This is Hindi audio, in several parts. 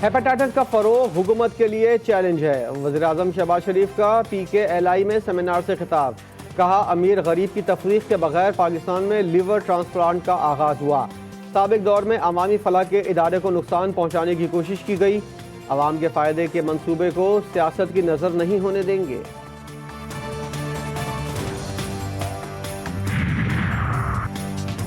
हेपेटाइटिस का फरोग हुकूमत के लिए चैलेंज है। वज़ीर-ए-आज़म शहबाज शरीफ का PKLI में सेमिनार से खिताब। कहा, अमीर गरीब की तफरीक के बगैर पाकिस्तान में लिवर ट्रांसप्लांट का आगाज हुआ। साबिक दौर में अवामी फलाह के इदारे को नुकसान पहुँचाने की कोशिश की गई। अवाम के फ़ायदे के मनसूबे को सियासत की नज़र नहीं होने देंगे।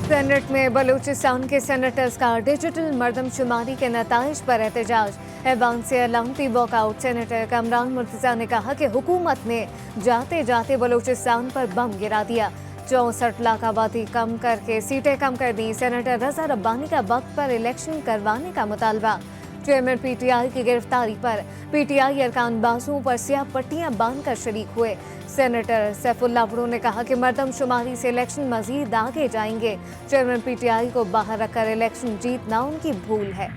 सेनेट में बलूचिस्तान के सेनेटर्स का डिजिटल मर्दमशुमारी के नताइज पर एहतजाज। ऐवान से अलामती वॉकआउट। सेनेटर कमरान मुर्तज़ा ने कहा कि हुकूमत ने जाते जाते बलूचिस्तान पर बम गिरा दिया। 64 लाख आबादी कम करके सीटें कम कर दी। सेनेटर रज़ा रब्बानी का वक्त पर इलेक्शन करवाने का मुतालबा। चेयरमैन PTI की गिरफ्तारी पर PTI अरकान बाजुओं पर स्याह पट्टियां बांधकर शरीक हुए। सेनेटर सैफुल्लाह भुट्टो ने कहा कि मर्दमशुमारी से इलेक्शन मजीद आगे जाएंगे। चेयरमैन PTI को बाहर रखकर इलेक्शन जीतना उनकी भूल है।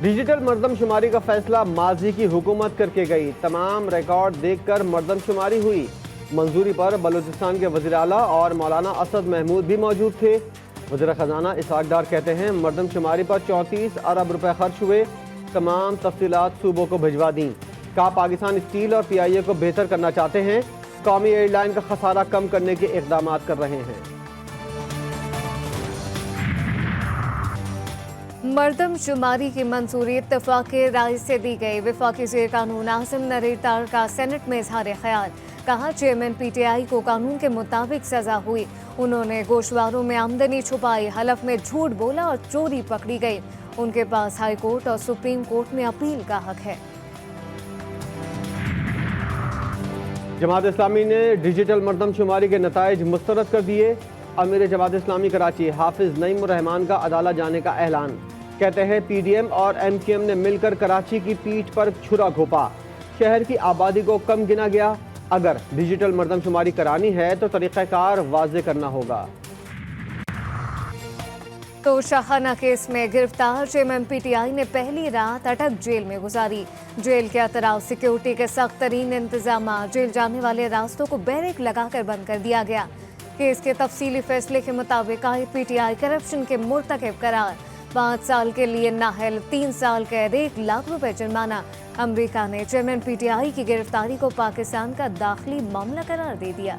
डिजिटल मर्दमशुमारी का फैसला माजी की हुकूमत करके गई। तमाम रिकॉर्ड देखकर मर्दमशुमारी हुई। मंजूरी पर बलूचिस्तान के वज़ीर आला और मौलाना असद महमूद भी मौजूद थे। वज़ीर खजाना इसहाक डार कहते हैं, मर्दमशुमारी पर 34 अरब रुपए खर्च हुए। तमाम तफसीलात सूबों को भिजवा दी। कहा, पाकिस्तान स्टील और PIA को बेहतर करना चाहते हैं। कौमी एयरलाइन का खसारा कम करने के इकदाम कर रहे हैं। मर्दमशुमारी की मंजूरी इत्तफाक राय से दी गई। वफाकी वज़ीर कानून आसिम नरीतार का सेनेट में इजहार ख्याल। कहा, चेयरमैन PTI को कानून के मुताबिक सजा हुई। उन्होंने गोशवारों में आमदनी छुपाई, हलफ में झूठ बोला और चोरी पकड़ी गई। उनके पास हाई कोर्ट और सुप्रीम कोर्ट में अपील का हक है। जमात इस्लामी ने डिजिटल मर्दमशुमारी के नताइज मुस्तरद कर दिए। अमीर जमात इस्लामी कराची हाफिज नईम रहमान का अदालत जाने का ऐलान। कहते हैं, PDM और MQM ने मिलकर कराची की पीठ पर छुरा घोंपा। शहर की आबादी को कम गिना गया। अगर डिजिटल मर्दमशुमारी करानी है तो तरीक़ाकार वाज़े करना होगा। तो शाहाना केस में गिरफ्तार चेयरमैन PTI ने पहली रात अटक जेल में गुजारी। जेल के अतराफ सिक्योरिटी के सख्त तरीन इंतजाम। जेल जाने वाले रास्तों को बैरिक लगाकर बंद कर दिया गया। केस के तफसीली फैसले के मुताबिक PTI करप्शन के मुर्तकब करार। 5 साल के लिए नाहल, 3 साल कैद, 1 लाख रुपए जुर्माना। अमेरिका ने चेयरमैन PTI की गिरफ्तारी को पाकिस्तान का दाखिली मामला करार दे दिया।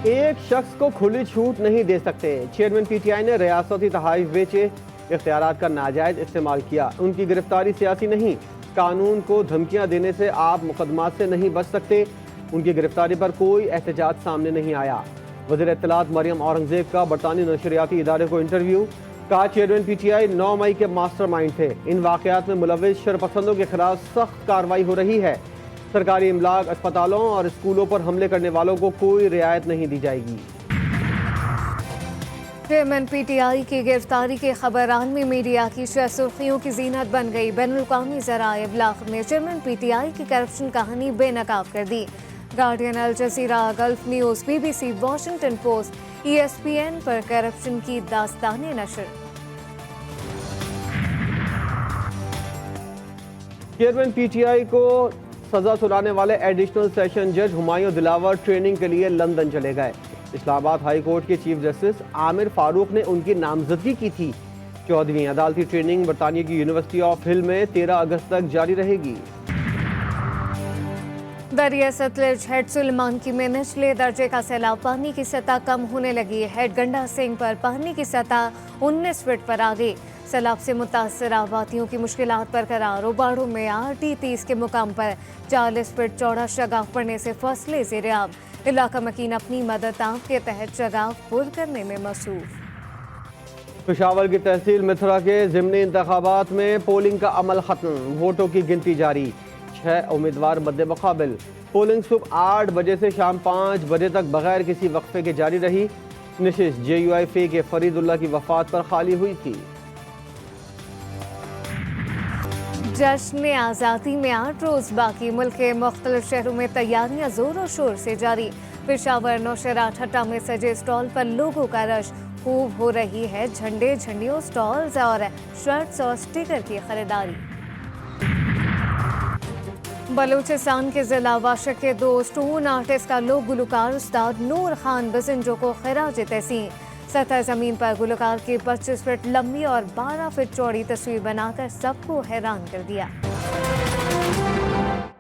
एक शख्स को खुली छूट नहीं दे सकते। चेयरमैन PTI ने रियासती तहाइफ बेचे, इख्तियारात का नाजायज इस्तेमाल किया। उनकी गिरफ्तारी सियासी नहीं, कानून को धमकियां देने से आप मुकदमात से नहीं बच सकते। उनकी गिरफ्तारी पर कोई एहतजाज सामने नहीं आया। वज़ीर इत्तलात मरियम औरंगजेब का बरतानी नशरियाती इदारे को इंटरव्यू। कहा, चेयरमैन PTI 9 मई के मास्टरमाइंड थे। इन वाक़यात में मुलव्विस शरपसंदों के खिलाफ सख्त कार्रवाई हो रही है। सरकारी इमलाक, अस्पतालों और स्कूलों पर हमले करने वालों को कोई रियायत नहीं दी जाएगी। चेयरमैन PTI की गिरफ्तारी की खबर आलमी मीडिया की सुर्खियों की जीनत बन गई। बैनुल-अक़वामी ज़राए इब्लाग ने चेयरमैन PTI की करप्शन कहानी बेनकाब कर दी। Guardian, Al Jazeera, Gulf News, BBC, Washington Post, ESPN पर करप्शन की दास्तानें नशर। चेयरमैन PTI को सजा सुनाने वाले एडिशनल सेशन जज हुमायूं दिलावर ट्रेनिंग के लिए लंदन चले गए। इस्लामाबाद हाई कोर्ट के चीफ जस्टिस आमिर फारूक ने उनकी नामजदगी की थी। 14वीं अदालती ट्रेनिंग बरतानिया की यूनिवर्सिटी ऑफ हिल में 13 अगस्त तक जारी रहेगी। दरिया सतलुज हेड सुलेमान की में निचले दर्जे का सैलाब, पानी की सतह कम होने लगी। हेड गंडा सिंह पर पानी की सतह 19 फीट पर आ गई। सैलाब से मुतासर आबादियों की मुश्किलात बरकरार। उबाड़ू में RT30 के मुकाम पर 40 फीट चौड़ा शगाफ पड़ने से फसलें ज़ेर-ए-आब। इलाका मकीन अपनी मदद आफ के तहत शगाफ पुर करने में मसरूफ। पेशावर की तहसील मिथरा के ज़िमनी इंतखाबात में पोलिंग का अमल खत्म। वोटों की गिनती जारी। 6 उम्मीदवार मद्दे-मुक़ाबिल। पोलिंग सुबह 8 बजे से शाम 5 बजे तक बगैर किसी वक्फे के जारी रही। नशिस्त JUIF के फरीदुल्लाह की वफात पर खाली हुई थी। जश्न आज़ादी में 8 रोज़ बाकी। मुल्क के मुख्तलिफ शहरों में तैयारियां जोर और शोर से जारी। पेशावर, नौशहरा, ठट्टा में सजे स्टॉल पर लोगों का रश। खूब हो रही है झंडे, झंडियों, स्टॉल्स और शर्ट्स और स्टिकर की खरीदारी। बलूचिस्तान के जिला वाशक के 2 स्टोन आर्टिस्ट का लोक गुलकार उस्ताद नूर खान बजिंजो को खिराज तहसीन। सतह जमीन पर गुलकार की 25 फीट लंबी और 12 फीट चौड़ी तस्वीर बनाकर सबको हैरान कर दिया।